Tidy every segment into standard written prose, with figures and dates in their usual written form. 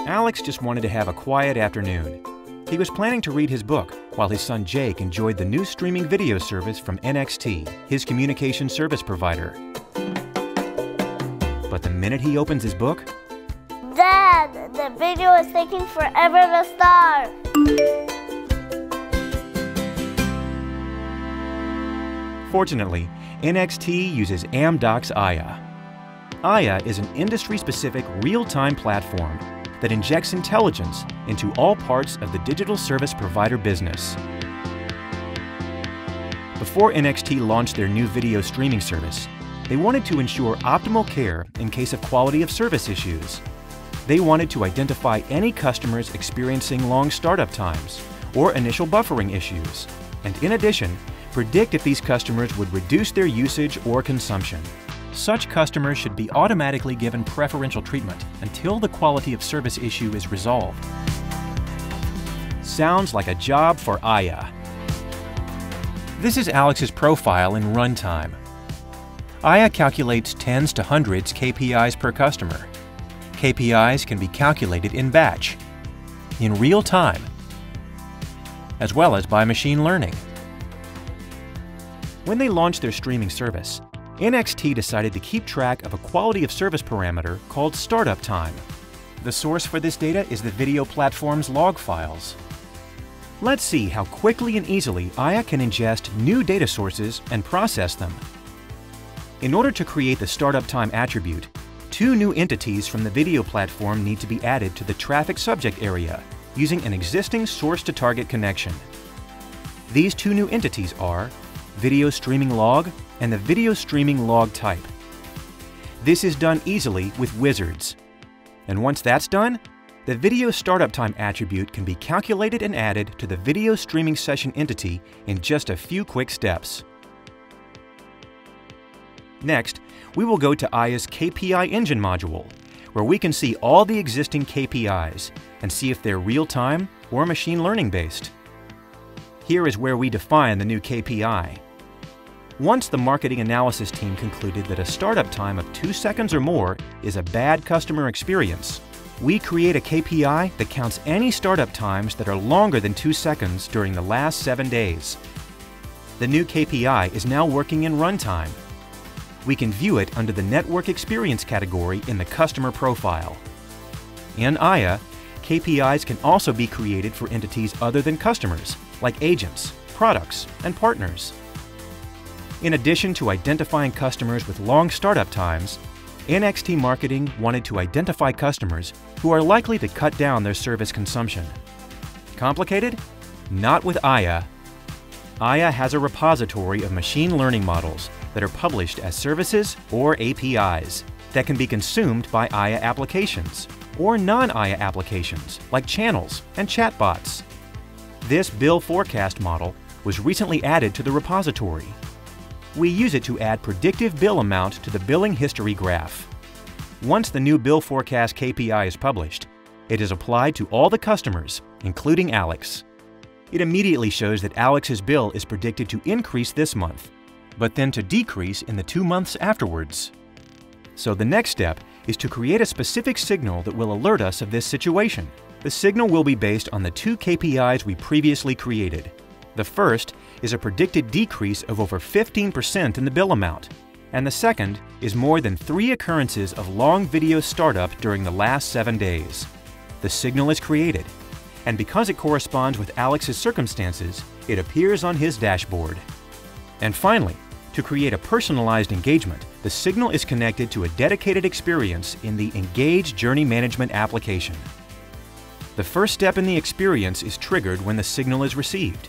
Alex just wanted to have a quiet afternoon. He was planning to read his book while his son Jake enjoyed the new streaming video service from NXT, his communication service provider. But the minute he opens his book, Dad, the video is taking forever to start. Fortunately, NXT uses Amdocs Aya. Aya is an industry-specific real-time platform that injects intelligence into all parts of the digital service provider business. Before NXT launched their new video streaming service, they wanted to ensure optimal care in case of quality of service issues. They wanted to identify any customers experiencing long startup times or initial buffering issues, and in addition, predict if these customers would reduce their usage or consumption. Such customers should be automatically given preferential treatment until the quality of service issue is resolved. Sounds like a job for Aya. This is Alex's profile in runtime. Aya calculates tens to hundreds KPIs per customer. KPIs can be calculated in batch, in real time, as well as by machine learning. When they launched their streaming service, NXT decided to keep track of a quality of service parameter called startup time. The source for this data is the video platform's log files. Let's see how quickly and easily Aya can ingest new data sources and process them. In order to create the startup time attribute, two new entities from the video platform need to be added to the traffic subject area using an existing source-to-target connection. These two new entities are video streaming log and the video streaming log type. This is done easily with wizards. And once that's done, the video startup time attribute can be calculated and added to the video streaming session entity in just a few quick steps. Next, we will go to Aya's KPI engine module, where we can see all the existing KPIs and see if they're real-time or machine learning based. Here is where we define the new KPI. Once the marketing analysis team concluded that a startup time of 2 seconds or more is a bad customer experience, we create a KPI that counts any startup times that are longer than 2 seconds during the last 7 days. The new KPI is now working in runtime. We can view it under the Network Experience category in the Customer Profile. In Aya, KPIs can also be created for entities other than customers, like agents, products, and partners. In addition to identifying customers with long startup times, NXT Marketing wanted to identify customers who are likely to cut down their service consumption. Complicated? Not with Aya. Aya has a repository of machine learning models that are published as services or APIs that can be consumed by Aya applications or non-Aya applications like channels and chatbots. This bill forecast model was recently added to the repository. We use it to add predictive bill amount to the billing history graph. Once the new bill forecast KPI is published, it is applied to all the customers, including Alex. It immediately shows that Alex's bill is predicted to increase this month, but then to decrease in the 2 months afterwards. So the next step is to create a specific signal that will alert us of this situation. The signal will be based on the 2 KPIs we previously created. The first is a predicted decrease of over 15% in the bill amount, and the second is more than 3 occurrences of long video startup during the last 7 days. The signal is created, and because it corresponds with Alex's circumstances, it appears on his dashboard. And finally, to create a personalized engagement, the signal is connected to a dedicated experience in the Engage Journey Management application. The first step in the experience is triggered when the signal is received.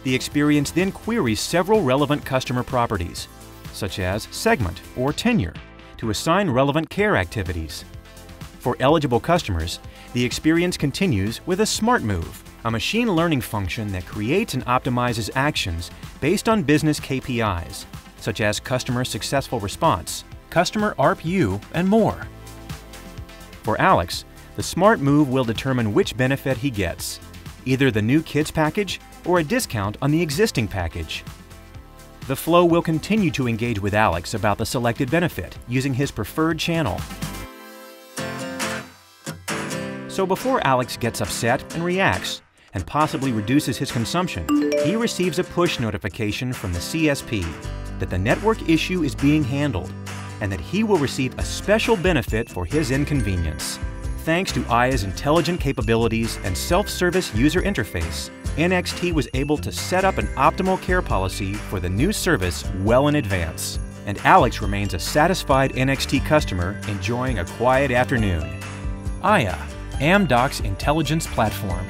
The experience then queries several relevant customer properties, such as segment or tenure, to assign relevant care activities. For eligible customers, the experience continues with a Smart Move, a machine learning function that creates and optimizes actions based on business KPIs, such as customer successful response, customer ARPU, and more. For Alex, the Smart Move will determine which benefit he gets, either the new Kids package or a discount on the existing package. The flow will continue to engage with Alex about the selected benefit using his preferred channel. So before Alex gets upset and reacts, and possibly reduces his consumption, he receives a push notification from the CSP that the network issue is being handled and that he will receive a special benefit for his inconvenience. Thanks to Aya's intelligent capabilities and self-service user interface, NXT was able to set up an optimal care policy for the new service well in advance. And Alex remains a satisfied NXT customer enjoying a quiet afternoon. Aya, Amdocs Intelligence Platform.